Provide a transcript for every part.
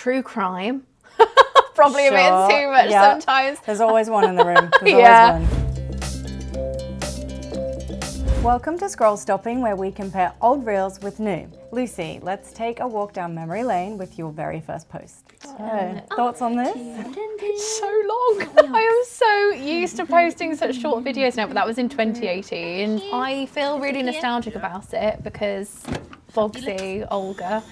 true crime. Probably a bit too much sometimes. There's always one in the room. There's always one. Welcome to Scroll Stopping, where we compare old reels with new. Lucy, let's take a walk down memory lane with your very first post. So, thoughts on this? So long. I am so used to posting such short videos now, but that was in 2018. I feel really nostalgic about it because Bogsy, Olga,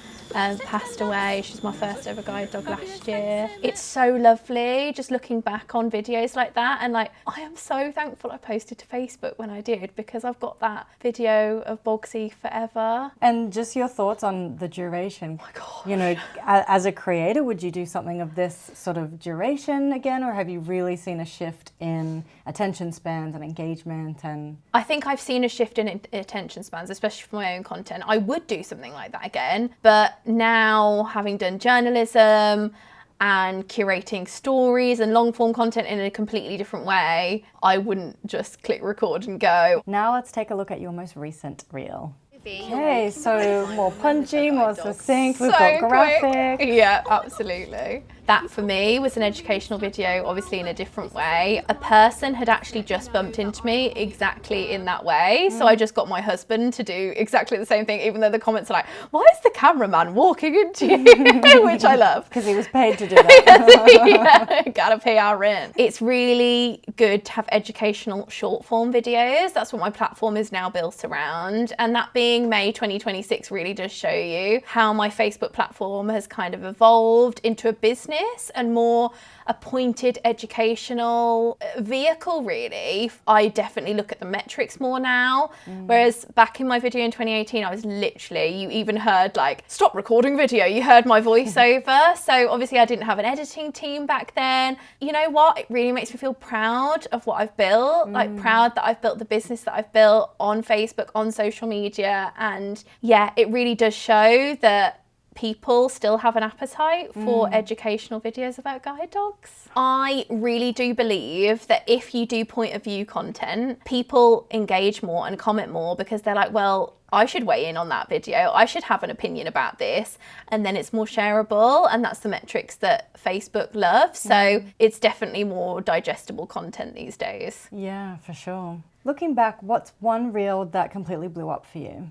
passed away. She's my first ever guide dog last year. It's so lovely just looking back on videos like that, and like I am so thankful I posted to Facebook when I did, because I've got that video of Bogsy forever. And just your thoughts on the duration. Oh my God. You know, as a creator, would you do something of this sort of duration again, or have you really seen a shift in attention spans and engagement? And I think I've seen a shift in attention spans, especially for my own content. I would do something like that again, but now, having done journalism and curating stories and long form content in a completely different way, I wouldn't just click record and go. Now let's take a look at your most recent reel. Okay, so more punchy, more succinct, we've got graphic. Yeah, absolutely. That for me was an educational video, obviously in a different way. A person had actually just bumped into me exactly in that way. So I just got my husband to do exactly the same thing, even though the comments are like, why is the cameraman walking into you? Which I love. Because he was paid to do that. Yeah, gotta pay our rent. It's really good to have educational short form videos. That's what my platform is now built around. And that being May 2026 really does show you how my Facebook platform has kind of evolved into a business and more a pointed educational vehicle, really. I definitely look at the metrics more now. Whereas back in my video in 2018, I was literally, you even heard like, stop recording video, you heard my voiceover. So obviously I didn't have an editing team back then. You know what? It really makes me feel proud of what I've built, like proud that I've built the business that I've built on Facebook, on social media. And yeah, it really does show that people still have an appetite for educational videos about guide dogs. I really do believe that if you do point of view content, people engage more and comment more because they're like, well, I should weigh in on that video. I should have an opinion about this. And then it's more shareable. And that's the metrics that Facebook loves. So it's definitely more digestible content these days. Yeah, for sure. Looking back, what's one reel that completely blew up for you?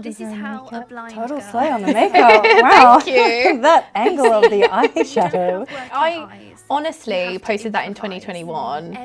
This is how a blind Total girl. slay on the makeup. Wow. Thank you. That angle of the eyeshadow. I honestly posted that in 2021.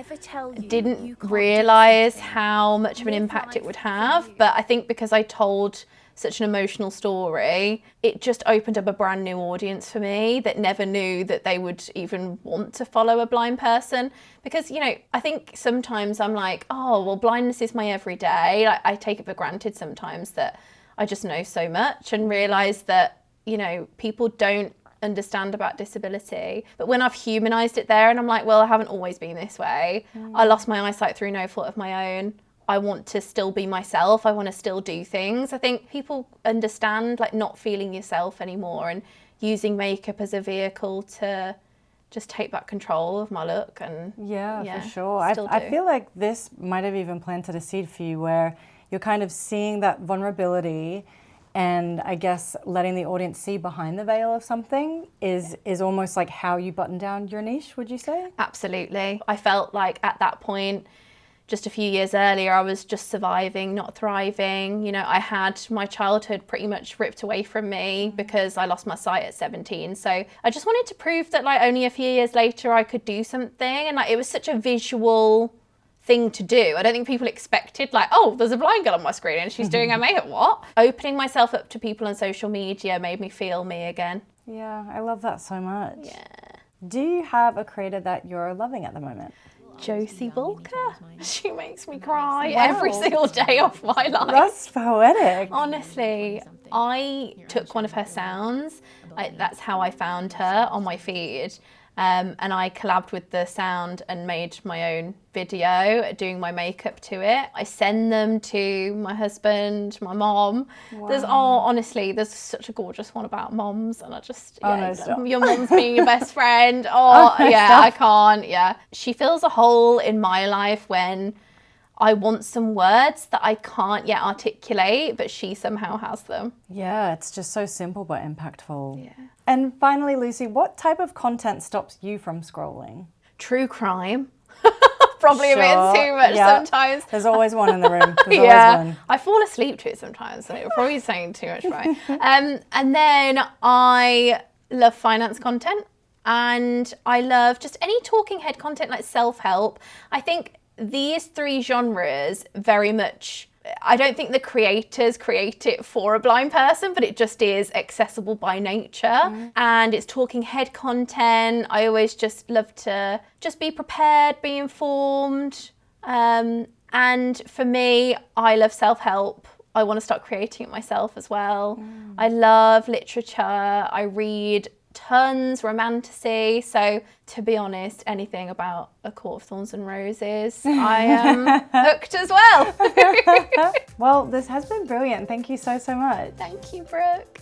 Didn't realise how much of an impact it would have, but I think because I told such an emotional story, it just opened up a brand new audience for me that never knew that they would even want to follow a blind person. Because, you know, I think sometimes I'm like, oh, well, blindness is my everyday. Like, I take it for granted sometimes that I just know so much and realise that, you know, people don't understand about disability. But when I've humanised it there and I'm like, well, I haven't always been this way. I lost my eyesight through no fault of my own. I want to still be myself. I want to still do things. I think people understand like not feeling yourself anymore and using makeup as a vehicle to just take back control of my look. And yeah, for sure. I feel like this might have even planted a seed for you where you're kind of seeing that vulnerability and I guess letting the audience see behind the veil of something is almost like how you button down your niche, would you say? Absolutely. I felt like at that point, just a few years earlier, I was just surviving, not thriving. You know, I had my childhood pretty much ripped away from me because I lost my sight at 17. So I just wanted to prove that like only a few years later I could do something. And like it was such a visual thing to do. I don't think people expected like, oh, there's a blind girl on my screen and she's doing her makeup, what? Opening myself up to people on social media made me feel me again. Yeah, I love that so much. Yeah. Do you have a creator that you're loving at the moment? Josie Walker. She makes me cry every single day of my life. That's poetic. Honestly, I took one of her sounds. That's how I found her on my feed. And I collabed with the sound and made my own video doing my makeup to it. I send them to my husband, my mom. Wow. Honestly, there's such a gorgeous one about moms, and I just, your mom's being your best friend. I can't, She fills a hole in my life when I want some words that I can't yet articulate, but she somehow has them. Yeah, it's just so simple but impactful. Yeah. And finally, Lucy, what type of content stops you from scrolling? True crime. Probably a bit too much sometimes. There's always one in the room. There's always one. I fall asleep to it sometimes, so you're probably saying too much, right? And then I love finance content, and I love just any talking head content like self-help. I think these three genres very much, I don't think the creators create it for a blind person, but it just is accessible by nature. And it's talking head content. I always just love to just be prepared, be informed. And for me, I love self-help. I want to start creating it myself as well. I love literature. I read tons, romantasy. So to be honest, anything about A Court of Thorns and Roses, I am hooked as well. Well, this has been brilliant. Thank you so much. Thank you, Brooke.